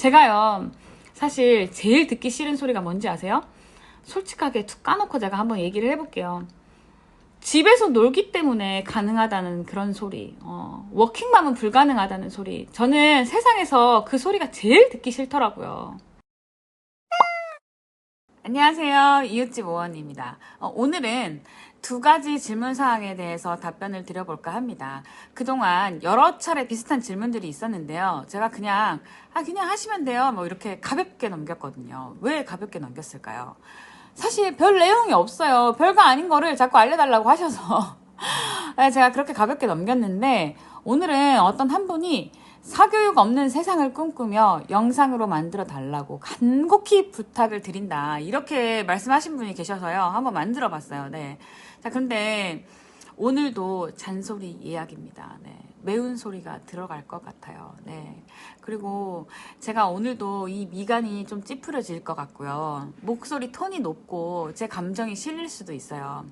제가요, 사실 제일 듣기 싫은 소리가 뭔지 아세요? 솔직하게 툭 까놓고 제가 한번 얘기를 해볼게요. 집에서 놀기 때문에 가능하다는 그런 소리, 워킹맘은 불가능하다는 소리. 저는 세상에서 그 소리가 제일 듣기 싫더라고요. 안녕하세요. 이웃집 오원입니다. 오늘은 두 가지 질문 사항에 대해서 답변을 드려볼까 합니다. 그동안 여러 차례 비슷한 질문들이 있었는데요. 제가 그냥 하시면 돼요. 뭐 이렇게 가볍게 넘겼거든요. 왜 가볍게 넘겼을까요? 사실 별 내용이 없어요. 별거 아닌 거를 자꾸 알려달라고 하셔서 제가 그렇게 가볍게 넘겼는데, 오늘은 어떤 한 분이 사교육 없는 세상을 꿈꾸며 영상으로 만들어 달라고 간곡히 부탁을 드린다, 이렇게 말씀하신 분이 계셔서요, 한번 만들어 봤어요. 네. 자, 그런데 오늘도 잔소리 이야기입니다. 네. 매운 소리가 들어갈 것 같아요. 네. 그리고 제가 오늘도 이 미간이 좀 찌푸려질 것 같고요. 목소리 톤이 높고 제 감정이 실릴 수도 있어요.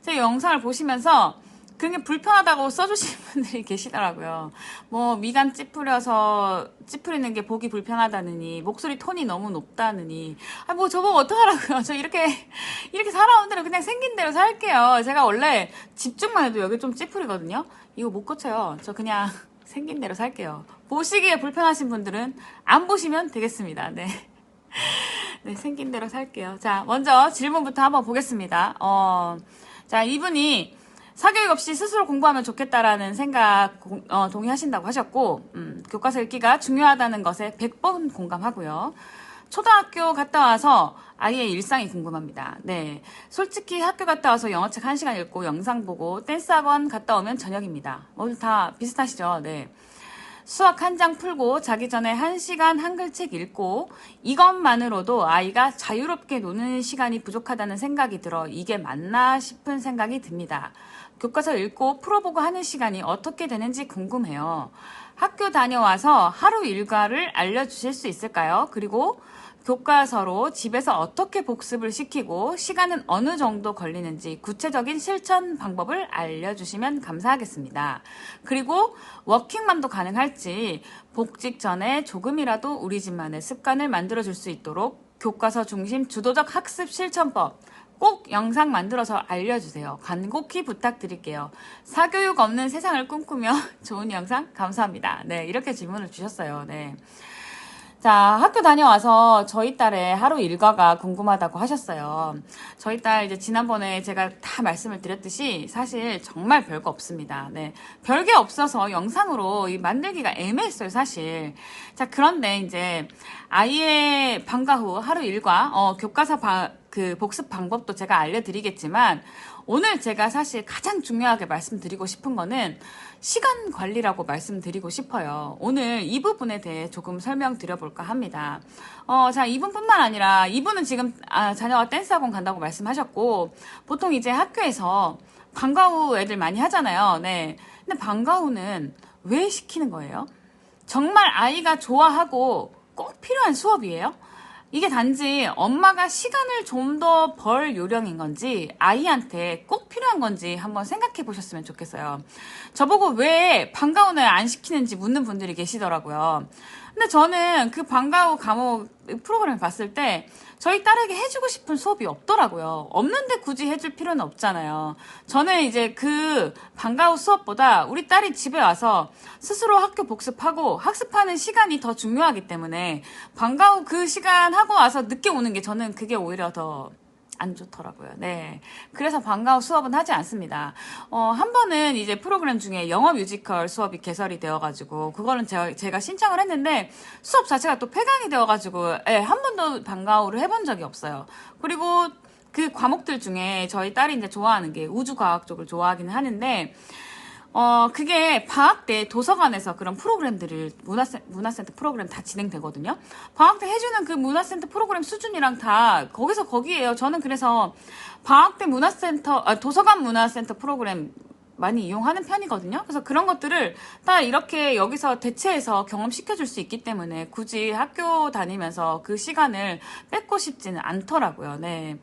제 영상을 보시면서 그게 불편하다고 써주시는 분들이 계시더라고요. 뭐 미간 찌푸리는 게 보기 불편하다느니, 목소리 톤이 너무 높다느니, 뭐 저보고 어떡하라고요. 저 이렇게 살아온 대로 그냥 생긴 대로 살게요. 제가 원래 집중만 해도 여기 좀 찌푸리거든요. 이거 못 고쳐요. 저 그냥 생긴 대로 살게요. 보시기에 불편하신 분들은 안 보시면 되겠습니다. 네. 네, 생긴 대로 살게요. 자, 먼저 질문부터 한번 보겠습니다. 자, 이분이 사교육 없이 스스로 공부하면 좋겠다라는 생각 동의하신다고 하셨고, 교과서 읽기가 중요하다는 것에 100번 공감하고요. 초등학교 갔다 와서 아이의 일상이 궁금합니다. 네, 솔직히 학교 갔다 와서 영어책 1시간 읽고 영상 보고 댄스 학원 갔다 오면 저녁입니다. 모두 다 비슷하시죠? 네. 수학 한 장 풀고 자기 전에 1시간 한글책 읽고, 이것만으로도 아이가 자유롭게 노는 시간이 부족하다는 생각이 들어 이게 맞나 싶은 생각이 듭니다. 교과서 읽고 풀어보고 하는 시간이 어떻게 되는지 궁금해요. 학교 다녀와서 하루 일과를 알려주실 수 있을까요? 그리고 교과서로 집에서 어떻게 복습을 시키고 시간은 어느 정도 걸리는지 구체적인 실천 방법을 알려주시면 감사하겠습니다. 그리고 워킹맘도 가능할지, 복직 전에 조금이라도 우리 집만의 습관을 만들어줄 수 있도록 교과서 중심 주도적 학습 실천법 꼭 영상 만들어서 알려주세요. 간곡히 부탁드릴게요. 사교육 없는 세상을 꿈꾸며 좋은 영상 감사합니다. 네, 이렇게 질문을 주셨어요. 네. 자, 학교 다녀와서 저희 딸의 하루 일과가 궁금하다고 하셨어요. 저희 딸 이제 지난번에 제가 다 말씀을 드렸듯이 사실 정말 별거 없습니다. 네. 별게 없어서 영상으로 만들기가 애매했어요, 사실. 자, 그런데 이제 아이의 방과 후 하루 일과, 교과서 복습 방법도 제가 알려드리겠지만, 오늘 제가 사실 가장 중요하게 말씀드리고 싶은 거는 시간 관리라고 말씀드리고 싶어요. 오늘 이 부분에 대해 조금 설명드려볼까 합니다. 자, 이분뿐만 아니라, 이분은 지금 자녀가 댄스학원 간다고 말씀하셨고, 보통 이제 학교에서 방과 후 애들 많이 하잖아요. 네. 근데 방과 후는 왜 시키는 거예요? 정말 아이가 좋아하고 꼭 필요한 수업이에요? 이게 단지 엄마가 시간을 좀 더 벌 요령인 건지 아이한테 꼭 필요한 건지 한번 생각해 보셨으면 좋겠어요. 저보고 왜 방과 후를 안 시키는지 묻는 분들이 계시더라고요. 근데 저는 그 방과 후 과목 프로그램을 봤을 때 저희 딸에게 해주고 싶은 수업이 없더라고요. 없는데 굳이 해줄 필요는 없잖아요. 저는 이제 그 방과 후 수업보다 우리 딸이 집에 와서 스스로 학교 복습하고 학습하는 시간이 더 중요하기 때문에 방과 후 그 시간 하고 와서 늦게 오는 게, 저는 그게 오히려 더 안 좋더라고요. 네. 그래서 방과 후 수업은 하지 않습니다. 한 번은 이제 프로그램 중에 영어 뮤지컬 수업이 개설이 되어가지고, 그거는 제가 신청을 했는데, 수업 자체가 또 폐강이 되어가지고, 한 번도 방과 후를 해본 적이 없어요. 그리고 그 과목들 중에 저희 딸이 이제 좋아하는 게 우주과학 쪽을 좋아하기는 하는데, 그게 방학 때 도서관에서 그런 프로그램들을, 문화센터 프로그램 다 진행되거든요. 방학 때 해주는 그 문화센터 프로그램 수준이랑 다 거기에요. 저는 그래서 방학 때 도서관 문화센터 프로그램 많이 이용하는 편이거든요. 그래서 그런 것들을 다 이렇게 여기서 대체해서 경험시켜줄 수 있기 때문에 굳이 학교 다니면서 그 시간을 뺏고 싶지는 않더라고요. 네.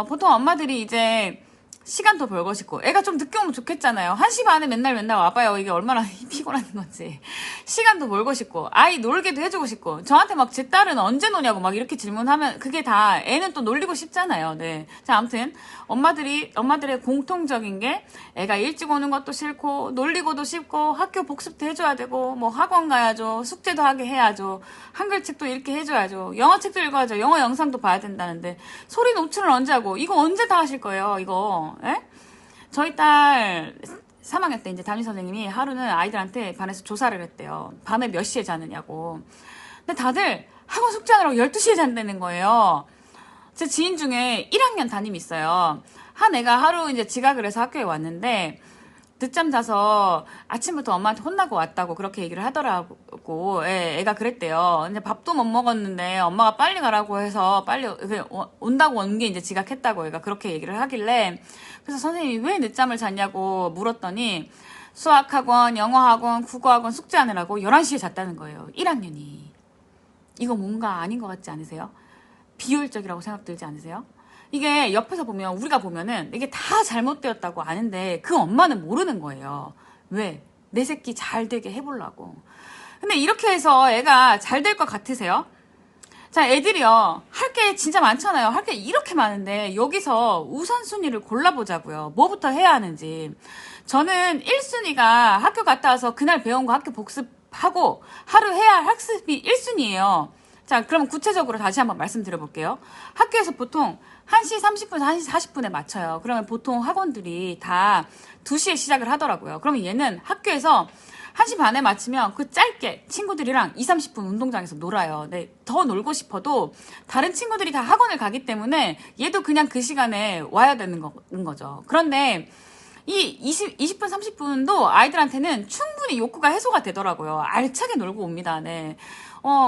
보통 엄마들이 이제 시간도 벌고 싶고 애가 좀 늦게 오면 좋겠잖아요. 1시 반에 맨날 와봐요. 이게 얼마나 피곤한 건지. 시간도 벌고 싶고 아이 놀게도 해주고 싶고 저한테 막 제 딸은 언제 노냐고 막 이렇게 질문하면 그게 다 애는 또 놀리고 싶잖아요. 네. 자, 아무튼 엄마들의 공통적인 게 애가 일찍 오는 것도 싫고 놀리고도 싶고 학교 복습도 해줘야 되고 뭐 학원 가야죠. 숙제도 하게 해야죠. 한글책도 읽게 해줘야죠. 영어책도 읽어야죠. 영어 영상도 봐야 된다는데 소리 노출을 언제 하고 이거 언제 다 하실 거예요 이거. 에? 저희 딸 3학년 때 이제 담임 선생님이 하루는 아이들한테 반에서 조사를 했대요. 밤에 몇 시에 자느냐고. 근데 다들 학원 숙제하느라고 12시에 잔다는 거예요. 제 지인 중에 1학년 담임이 있어요. 한 애가 하루 이제 지각을 해서 학교에 왔는데 늦잠 자서 아침부터 엄마한테 혼나고 왔다고 그렇게 얘기를 하더라고. 애가 그랬대요. 이제 밥도 못 먹었는데 엄마가 빨리 가라고 해서 빨리 온다고 온 게 이제 지각했다고 애가 그렇게 얘기를 하길래 그래서 선생님이 왜 늦잠을 잤냐고 물었더니 수학학원, 영어학원, 국어학원 숙제하느라고 11시에 잤다는 거예요. 1학년이. 이거 뭔가 아닌 것 같지 않으세요? 비효율적이라고 생각 들지 않으세요? 이게 옆에서 보면 우리가 보면은 이게 다 잘못되었다고 아는데 그 엄마는 모르는 거예요. 왜? 내 새끼 잘 되게 해보려고. 근데 이렇게 해서 애가 잘 될 것 같으세요? 자, 애들이요. 할 게 진짜 많잖아요. 할 게 이렇게 많은데 여기서 우선순위를 골라보자고요. 뭐부터 해야 하는지. 저는 1순위가 학교 갔다 와서 그날 배운 거 학교 복습하고 하루 해야 할 학습이 1순위예요. 자, 그럼 구체적으로 다시 한번 말씀드려볼게요. 학교에서 보통 1시 30분, 1시 40분에 맞춰요. 그러면 보통 학원들이 다 2시에 시작을 하더라고요. 그러면 얘는 학교에서 1시 반에 마치면 그 짧게 친구들이랑 2, 30분 운동장에서 놀아요. 네, 더 놀고 싶어도 다른 친구들이 다 학원을 가기 때문에 얘도 그냥 그 시간에 와야 되는 거죠. 그런데 이 20분, 30분도 아이들한테는 충분히 욕구가 해소가 되더라고요. 알차게 놀고 옵니다. 네.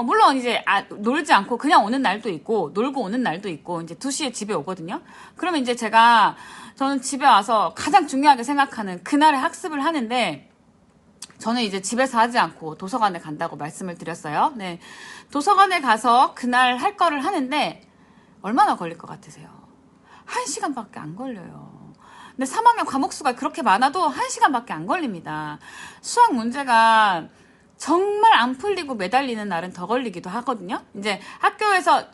물론 이제 놀지 않고 그냥 오는 날도 있고 놀고 오는 날도 있고 이제 2시에 집에 오거든요. 그러면 이제 저는 집에 와서 가장 중요하게 생각하는 그날의 학습을 하는데 저는 이제 집에서 하지 않고 도서관에 간다고 말씀을 드렸어요. 네. 도서관에 가서 그날 할 거를 하는데 얼마나 걸릴 것 같으세요? 1시간밖에 안 걸려요. 근데 3학년 과목 수가 그렇게 많아도 1시간밖에 안 걸립니다. 수학 문제가 정말 안 풀리고 매달리는 날은 더 걸리기도 하거든요. 이제 학교에서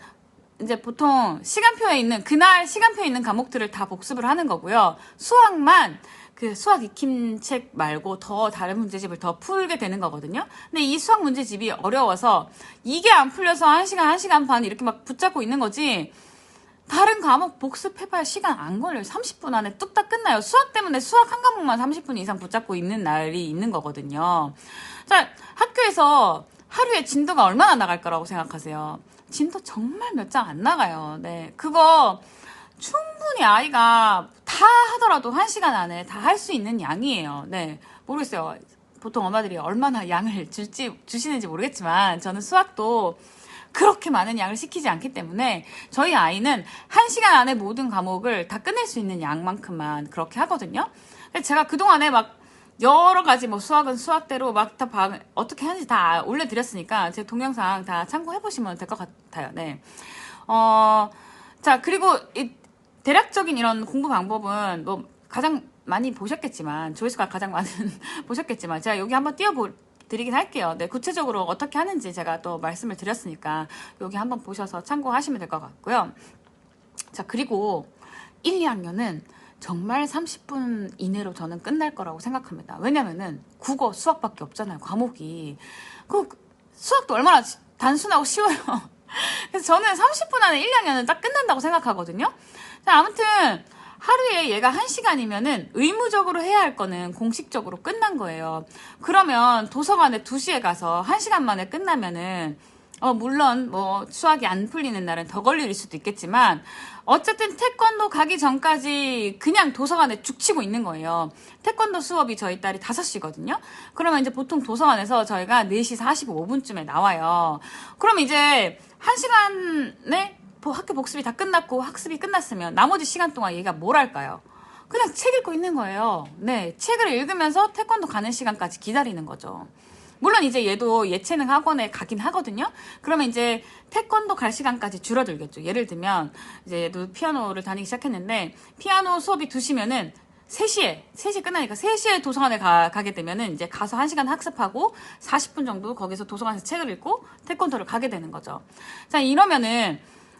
이제 보통 그날 시간표에 있는 과목들을 다 복습을 하는 거고요. 수학만 그 수학 익힘책 말고 더 다른 문제집을 더 풀게 되는 거거든요. 근데 이 수학 문제집이 어려워서 이게 안 풀려서 1시간, 1시간 반 이렇게 막 붙잡고 있는 거지. 다른 과목 복습해봐야 시간 안 걸려요. 30분 안에 뚝딱 끝나요. 수학 때문에 수학 한 과목만 30분 이상 붙잡고 있는 날이 있는 거거든요. 자, 학교에서 하루에 진도가 얼마나 나갈 거라고 생각하세요? 진도 정말 몇 장 안 나가요. 네, 그거 충분히 아이가 다 하더라도 1시간 안에 다 할 수 있는 양이에요. 네, 모르겠어요. 보통 엄마들이 얼마나 양을 주시는지 모르겠지만 저는 수학도 그렇게 많은 양을 시키지 않기 때문에 저희 아이는 1시간 안에 모든 과목을 다 끝낼 수 있는 양만큼만 그렇게 하거든요. 제가 그동안에 막 여러 가지 뭐 수학은 수학대로 막 다 어떻게 하는지 다 올려드렸으니까 제 동영상 다 참고해보시면 될 것 같아요. 네. 자, 그리고 이 대략적인 이런 공부 방법은 뭐 가장 많이 보셨겠지만 조회수가 가장 많은 보셨겠지만 제가 여기 한번 드리긴 할게요. 네, 구체적으로 어떻게 하는지 제가 또 말씀을 드렸으니까 여기 한번 보셔서 참고하시면 될 것 같고요. 자, 그리고 1, 2학년은 정말 30분 이내로 저는 끝날 거라고 생각합니다. 왜냐면은 국어, 수학밖에 없잖아요. 과목이. 그 수학도 얼마나 단순하고 쉬워요. 그래서 저는 30분 안에 1, 2학년은 딱 끝난다고 생각하거든요. 자, 아무튼 하루에 얘가 1시간이면은 의무적으로 해야 할 거는 공식적으로 끝난 거예요. 그러면 도서관에 2시에 가서 1시간 만에 끝나면은 물론 뭐 수학이 안 풀리는 날은 더 걸릴 수도 있겠지만 어쨌든 태권도 가기 전까지 그냥 도서관에 죽치고 있는 거예요. 태권도 수업이 저희 딸이 5시거든요. 그러면 이제 보통 도서관에서 저희가 4시 45분쯤에 나와요. 그럼 이제 1시간에 학교 복습이 다 끝났고 학습이 끝났으면 나머지 시간 동안 얘가 뭘 할까요? 그냥 책 읽고 있는 거예요. 네, 책을 읽으면서 태권도 가는 시간까지 기다리는 거죠. 물론 이제 얘도 예체능 학원에 가긴 하거든요. 그러면 이제 태권도 갈 시간까지 줄어들겠죠. 예를 들면 이제 얘도 피아노를 다니기 시작했는데 피아노 수업이 2시면은 3시에 끝나니까 3시에 도서관에 가게 되면은 이제 가서 1시간 학습하고 40분 정도 거기서 도서관에서 책을 읽고 태권도를 가게 되는 거죠. 자, 이러면은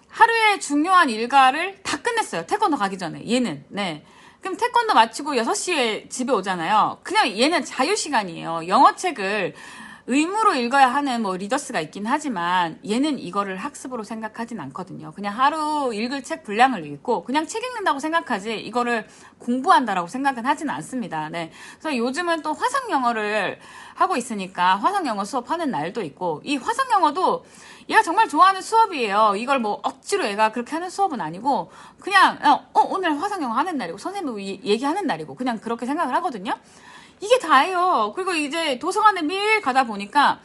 하루의 중요한 일과를 다 끝냈어요. 태권도 가기 전에. 얘는. 네. 그럼 태권도 마치고 6시에 집에 오잖아요. 그냥 얘는 자유시간이에요. 영어책을 의무로 읽어야 하는 뭐 리더스가 있긴 하지만 얘는 이거를 학습으로 생각하진 않거든요. 그냥 하루 읽을 책 분량을 읽고 그냥 책 읽는다고 생각하지 이거를 공부한다라고 생각은 하진 않습니다. 네. 그래서 요즘은 또 화상영어를 하고 있으니까 화상영어 수업하는 날도 있고 이 화상영어도 얘가 정말 좋아하는 수업이에요. 이걸 뭐 억지로 얘가 그렇게 하는 수업은 아니고 그냥 오늘 화상영어 하는 날이고 선생님이 얘기하는 날이고 그냥 그렇게 생각을 하거든요. 이게 다예요. 그리고 이제 도서관에 매일 가다 보니까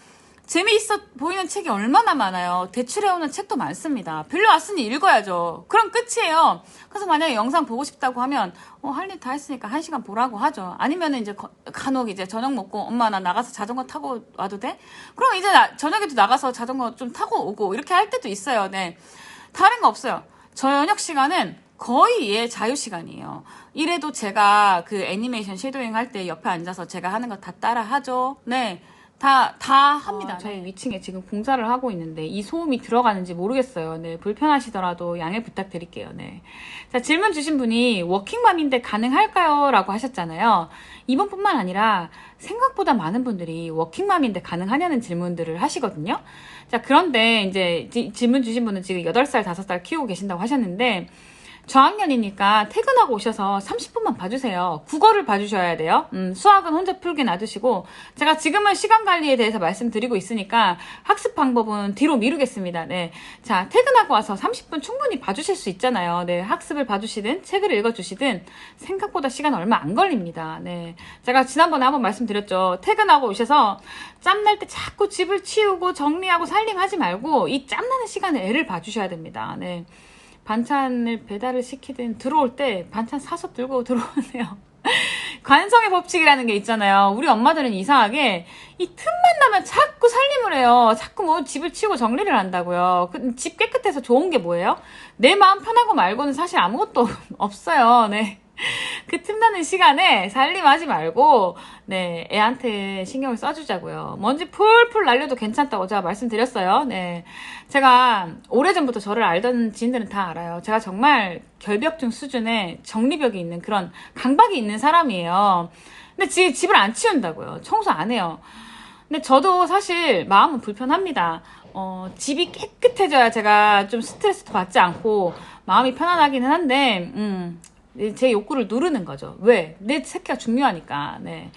재미있어 보이는 책이 얼마나 많아요. 대출해오는 책도 많습니다. 빌려왔으니 읽어야죠. 그럼 끝이에요. 그래서 만약에 영상 보고 싶다고 하면 할 일 다 했으니까 1시간 보라고 하죠. 아니면은 이제 간혹 이제 저녁 먹고 엄마 나 나가서 자전거 타고 와도 돼? 그럼 이제 저녁에도 나가서 자전거 좀 타고 오고 이렇게 할 때도 있어요. 네. 다른 거 없어요. 저녁 시간은 거의 얘 자유시간이에요. 이래도 제가 그 애니메이션 섀도잉 할 때 옆에 앉아서 제가 하는 거 다 따라 하죠. 네. 다 합니다. 저희 위층에 지금 공사를 하고 있는데 이 소음이 들어가는지 모르겠어요. 네. 불편하시더라도 양해 부탁드릴게요. 네. 자, 질문 주신 분이 워킹맘인데 가능할까요? 라고 하셨잖아요. 이번뿐만 아니라 생각보다 많은 분들이 워킹맘인데 가능하냐는 질문들을 하시거든요. 자, 그런데 이제 질문 주신 분은 지금 8살, 5살 키우고 계신다고 하셨는데 저학년이니까 퇴근하고 오셔서 30분만 봐주세요. 국어를 봐주셔야 돼요. 수학은 혼자 풀게 놔두시고 제가 지금은 시간 관리에 대해서 말씀드리고 있으니까 학습 방법은 뒤로 미루겠습니다. 네, 자 퇴근하고 와서 30분 충분히 봐주실 수 있잖아요. 네, 학습을 봐주시든 책을 읽어주시든 생각보다 시간 얼마 안 걸립니다. 네, 제가 지난번에 한번 말씀드렸죠. 퇴근하고 오셔서 짬날 때 자꾸 집을 치우고 정리하고 살림하지 말고 이 짬나는 시간에 애를 봐주셔야 됩니다. 네. 반찬을 배달을 시키든 들어올 때 반찬 사서 들고 들어오세요. 관성의 법칙이라는 게 있잖아요. 우리 엄마들은 이상하게 이 틈만 나면 자꾸 살림을 해요. 자꾸 뭐 집을 치우고 정리를 한다고요. 집 깨끗해서 좋은 게 뭐예요? 내 마음 편하고 말고는 사실 아무것도 없어요. 네. 그 틈나는 시간에 살림하지 말고 네 애한테 신경을 써주자고요. 먼지 풀풀 날려도 괜찮다고 제가 말씀드렸어요. 네, 제가 오래전부터 저를 알던 지인들은 다 알아요. 제가 정말 결벽증 수준의 정리벽이 있는 그런 강박이 있는 사람이에요. 근데 집을 안 치운다고요. 청소 안 해요. 근데 저도 사실 마음은 불편합니다. 집이 깨끗해져야 제가 좀 스트레스도 받지 않고 마음이 편안하기는 한데 제 욕구를 누르는 거죠. 왜? 내 새끼가 중요하니까. 네.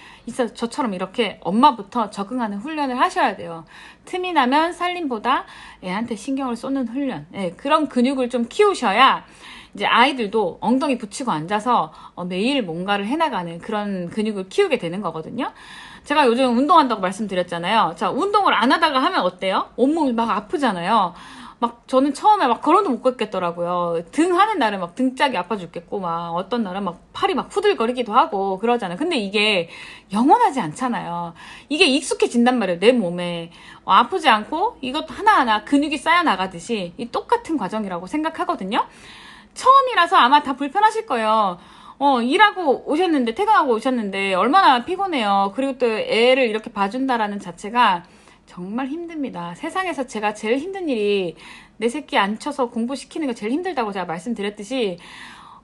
저처럼 이렇게 엄마부터 적응하는 훈련을 하셔야 돼요. 틈이 나면 살림보다 애한테 신경을 쏟는 훈련. 네. 그런 근육을 좀 키우셔야 이제 아이들도 엉덩이 붙이고 앉아서 매일 뭔가를 해나가는 그런 근육을 키우게 되는 거거든요. 제가 요즘 운동한다고 말씀드렸잖아요. 자, 운동을 안 하다가 하면 어때요? 온몸이 막 아프잖아요. 막 저는 처음에 막 걸어도 못 걷겠더라고요. 등 하는 날은 막 등짝이 아파 죽겠고 막 어떤 날은 막 팔이 막 후들거리기도 하고 그러잖아요. 근데 이게 영원하지 않잖아요. 이게 익숙해진단 말이에요. 내 몸에 아프지 않고 이것도 하나하나 근육이 쌓여 나가듯이 이 똑같은 과정이라고 생각하거든요. 처음이라서 아마 다 불편하실 거예요. 일하고 오셨는데 퇴근하고 오셨는데 얼마나 피곤해요. 그리고 또 애를 이렇게 봐준다라는 자체가 정말 힘듭니다. 세상에서 제가 제일 힘든 일이 내 새끼 앉혀서 공부시키는 게 제일 힘들다고 제가 말씀드렸듯이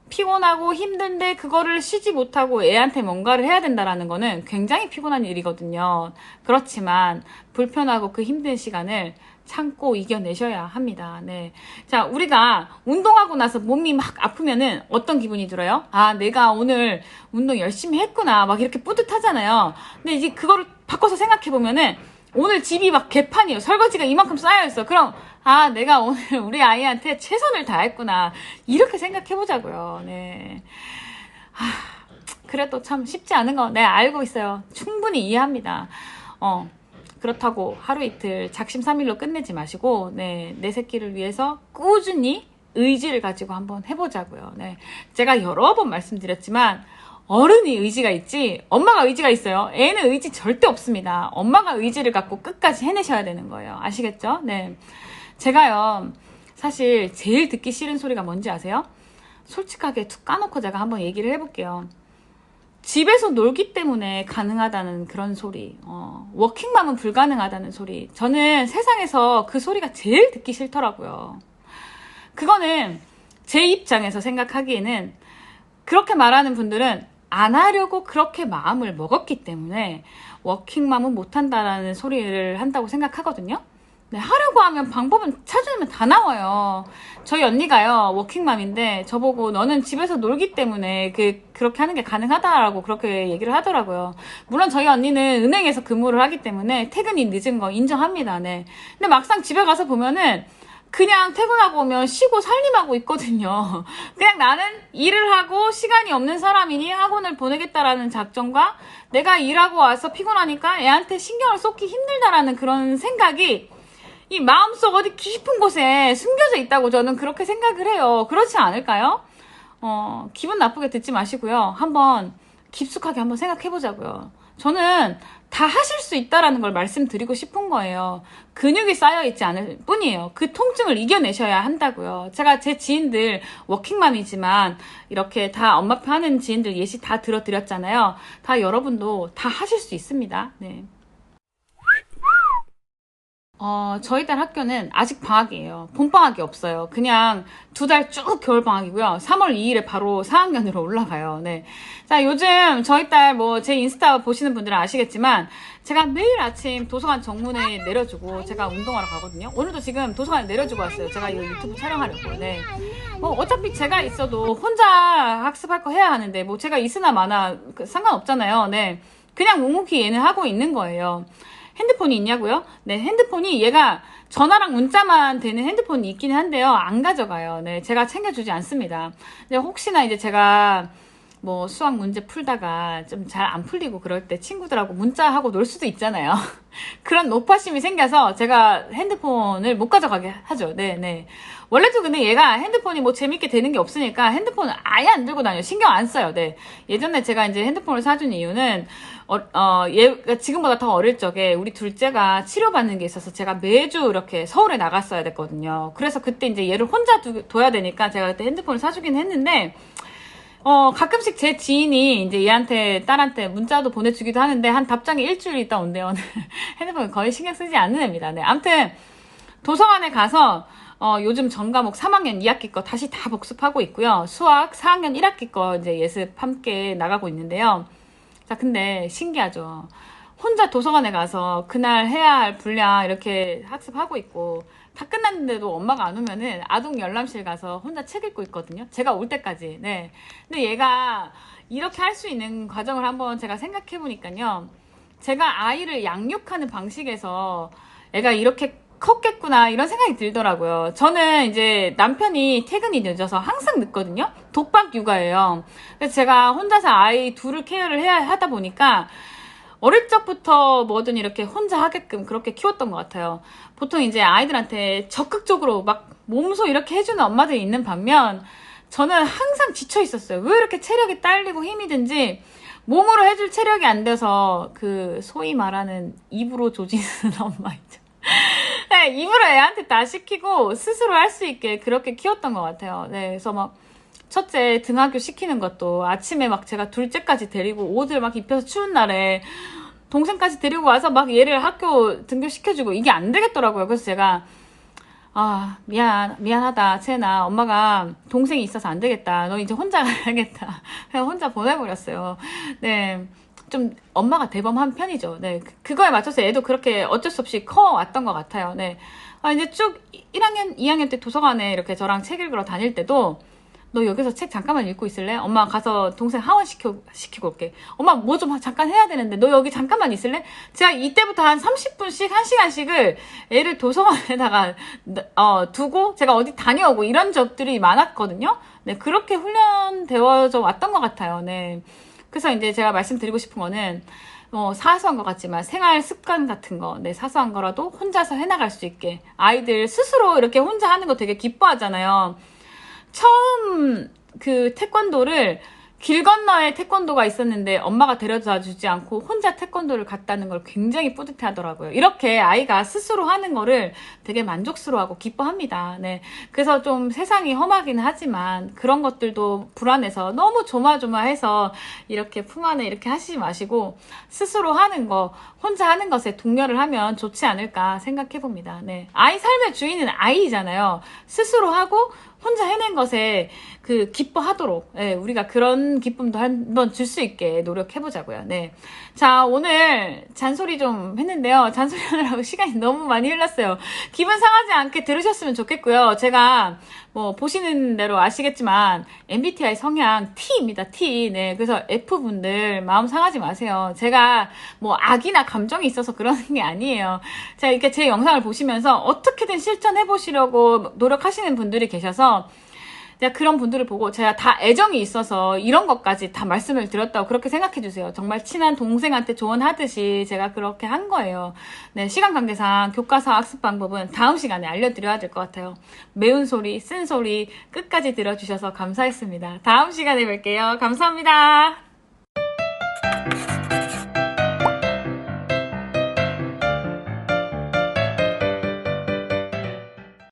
피곤하고 힘든데 그거를 쉬지 못하고 애한테 뭔가를 해야 된다는 거는 굉장히 피곤한 일이거든요. 그렇지만 불편하고 그 힘든 시간을 참고 이겨내셔야 합니다. 네. 자, 우리가 운동하고 나서 몸이 막 아프면은 어떤 기분이 들어요? 아, 내가 오늘 운동 열심히 했구나. 막 이렇게 뿌듯하잖아요. 근데 이제 그거를 바꿔서 생각해보면은 오늘 집이 막 개판이에요. 설거지가 이만큼 쌓여있어. 그럼 아 내가 오늘 우리 아이한테 최선을 다했구나. 이렇게 생각해보자고요. 네. 그래도 참 쉽지 않은 거 네 알고 있어요. 충분히 이해합니다. 그렇다고 하루 이틀 작심삼일로 끝내지 마시고 네, 내 새끼를 위해서 꾸준히 의지를 가지고 한번 해보자고요. 네. 제가 여러 번 말씀드렸지만 어른이 의지가 있지 엄마가 의지가 있어요. 애는 의지 절대 없습니다. 엄마가 의지를 갖고 끝까지 해내셔야 되는 거예요. 아시겠죠? 네. 제가요, 사실 제일 듣기 싫은 소리가 뭔지 아세요? 솔직하게 툭 까놓고 제가 한번 얘기를 해볼게요. 집에서 놀기 때문에 가능하다는 그런 소리, 워킹맘은 불가능하다는 소리. 저는 세상에서 그 소리가 제일 듣기 싫더라고요. 그거는 제 입장에서 생각하기에는 그렇게 말하는 분들은 안 하려고 그렇게 마음을 먹었기 때문에 워킹맘은 못한다라는 소리를 한다고 생각하거든요. 네, 하려고 하면 방법은 찾으면 다 나와요. 저희 언니가요, 워킹맘인데 저보고 너는 집에서 놀기 때문에 그렇게 하는 게 가능하다라고 그렇게 얘기를 하더라고요. 물론 저희 언니는 은행에서 근무를 하기 때문에 퇴근이 늦은 거 인정합니다. 네. 근데 막상 집에 가서 보면은 그냥 퇴근하고 오면 쉬고 살림하고 있거든요. 그냥 나는 일을 하고 시간이 없는 사람이니 학원을 보내겠다라는 작정과 내가 일하고 와서 피곤하니까 애한테 신경을 쏟기 힘들다라는 그런 생각이 이 마음속 어디 깊은 곳에 숨겨져 있다고 저는 그렇게 생각을 해요. 그렇지 않을까요? 기분 나쁘게 듣지 마시고요. 한번 깊숙하게 한번 생각해 보자고요. 저는 다 하실 수 있다라는 걸 말씀드리고 싶은 거예요. 근육이 쌓여있지 않을 뿐이에요. 그 통증을 이겨내셔야 한다고요. 제가 제 지인들 워킹맘이지만 이렇게 다 엄마표 하는 지인들 예시 다 들어드렸잖아요. 다 여러분도 다 하실 수 있습니다. 네. 저희 딸 학교는 아직 방학이에요. 봄방학이 없어요. 그냥 2달 쭉 겨울방학이고요. 3월 2일에 바로 4학년으로 올라가요. 네. 자, 요즘 저희 딸 제 인스타 보시는 분들은 아시겠지만 제가 매일 아침 도서관 정문에 내려주고 제가 운동하러 가거든요. 오늘도 지금 도서관에 내려주고 왔어요. 제가 이거 유튜브 촬영하려고. 네. 어차피 제가 있어도 혼자 학습할 거 해야 하는데 제가 있으나 마나 상관없잖아요. 네. 그냥 묵묵히 얘는 하고 있는 거예요. 핸드폰이 있냐고요? 네, 핸드폰이 얘가 전화랑 문자만 되는 핸드폰이 있기는 한데요. 안 가져가요. 네, 제가 챙겨주지 않습니다. 근데 혹시나 이제 제가 수학 문제 풀다가 좀 잘 안 풀리고 그럴 때 친구들하고 문자하고 놀 수도 있잖아요. 그런 노파심이 생겨서 제가 핸드폰을 못 가져가게 하죠. 네네. 원래도 근데 얘가 핸드폰이 재밌게 되는 게 없으니까 핸드폰을 아예 안 들고 다녀요. 신경 안 써요. 네. 예전에 제가 이제 핸드폰을 사준 이유는, 얘가 지금보다 더 어릴 적에 우리 둘째가 치료받는 게 있어서 제가 매주 이렇게 서울에 나갔어야 됐거든요. 그래서 그때 이제 얘를 혼자 둬야 되니까 제가 그때 핸드폰을 사주긴 했는데, 가끔씩 제 지인이 이제 얘한테, 딸한테 문자도 보내주기도 하는데, 한 답장이 일주일 있다 온대요. 핸드폰 거의 신경 쓰지 않는 애입니다. 네. 아무튼, 도서관에 가서, 요즘 전 과목 3학년 2학기 거 다시 다 복습하고 있고요. 수학 4학년 1학기 거 이제 예습 함께 나가고 있는데요. 자, 근데 신기하죠. 혼자 도서관에 가서 그날 해야 할 분량 이렇게 학습하고 있고, 다 끝났는데도 엄마가 안 오면은 아동 열람실 가서 혼자 책 읽고 있거든요. 제가 올 때까지. 네. 근데 얘가 이렇게 할 수 있는 과정을 한번 제가 생각해 보니까요. 제가 아이를 양육하는 방식에서 애가 이렇게 컸겠구나 이런 생각이 들더라고요. 저는 이제 남편이 퇴근이 늦어서 항상 늦거든요. 독박 육아예요. 그래서 제가 혼자서 아이 둘을 케어를 해야 하다 보니까 어릴 적부터 뭐든 이렇게 혼자 하게끔 그렇게 키웠던 것 같아요. 보통 이제 아이들한테 적극적으로 막 몸소 이렇게 해주는 엄마들이 있는 반면 저는 항상 지쳐 있었어요. 왜 이렇게 체력이 딸리고 힘이 든지 몸으로 해줄 체력이 안 돼서 소위 말하는 입으로 조지는 엄마 있죠. 네, 입으로 애한테 다 시키고 스스로 할 수 있게 그렇게 키웠던 것 같아요. 네, 그래서 첫째 등하교 시키는 것도 아침에 제가 둘째까지 데리고 옷을 입혀서 추운 날에 동생까지 데리고 와서 얘를 학교 등교시켜주고 이게 안 되겠더라고요. 그래서 제가 미안하다 채나 엄마가 동생이 있어서 안 되겠다. 너 이제 혼자 가야겠다. 그냥 혼자 보내버렸어요. 네. 좀 엄마가 대범한 편이죠. 네. 그거에 맞춰서 애도 그렇게 어쩔 수 없이 커왔던 것 같아요. 네. 이제 쭉 1학년, 2학년 때 도서관에 이렇게 저랑 책 읽으러 다닐 때도 너 여기서 책 잠깐만 읽고 있을래? 엄마 가서 동생 하원 시키고 올게. 엄마 뭐 좀 잠깐 해야 되는데 너 여기 잠깐만 있을래? 제가 이때부터 한 30분씩 1시간씩을 애를 도서관에다가 두고 제가 어디 다녀오고 이런 적들이 많았거든요. 네, 그렇게 훈련되어져 왔던 것 같아요. 네. 그래서 이제 제가 말씀드리고 싶은 거는 사소한 것 같지만 생활 습관 같은 거, 네, 사소한 거라도 혼자서 해나갈 수 있게 아이들 스스로 이렇게 혼자 하는 거 되게 기뻐하잖아요. 처음 태권도를 길 건너에 태권도가 있었는데 엄마가 데려다 주지 않고 혼자 태권도를 갔다는 걸 굉장히 뿌듯해 하더라고요. 이렇게 아이가 스스로 하는 거를 되게 만족스러워하고 기뻐합니다. 네. 그래서 좀 세상이 험하긴 하지만 그런 것들도 불안해서 너무 조마조마해서 이렇게 품 안에 이렇게 하시지 마시고 스스로 하는 거, 혼자 하는 것에 독려를 하면 좋지 않을까 생각해 봅니다. 네. 아이 삶의 주인은 아이잖아요. 스스로 하고 혼자 해낸 것에 그 기뻐하도록, 예, 우리가 그런 기쁨도 한번 줄 수 있게 노력해보자고요. 네. 자, 오늘 잔소리 좀 했는데요. 잔소리 하느라고 시간이 너무 많이 흘렀어요. 기분 상하지 않게 들으셨으면 좋겠고요. 제가 뭐 보시는 대로 아시겠지만 MBTI 성향 T입니다. T. 네. 그래서 F분들 마음 상하지 마세요. 제가 뭐 악이나 감정이 있어서 그러는 게 아니에요. 자, 이렇게 제 영상을 보시면서 어떻게든 실천해 보시려고 노력하시는 분들이 계셔서 제가 그런 분들을 보고 제가 다 애정이 있어서 이런 것까지 다 말씀을 드렸다고 그렇게 생각해 주세요. 정말 친한 동생한테 조언하듯이 제가 그렇게 한 거예요. 네, 시간 관계상 교과서 학습 방법은 다음 시간에 알려드려야 될 것 같아요. 매운 소리, 쓴 소리 끝까지 들어주셔서 감사했습니다. 다음 시간에 뵐게요. 감사합니다.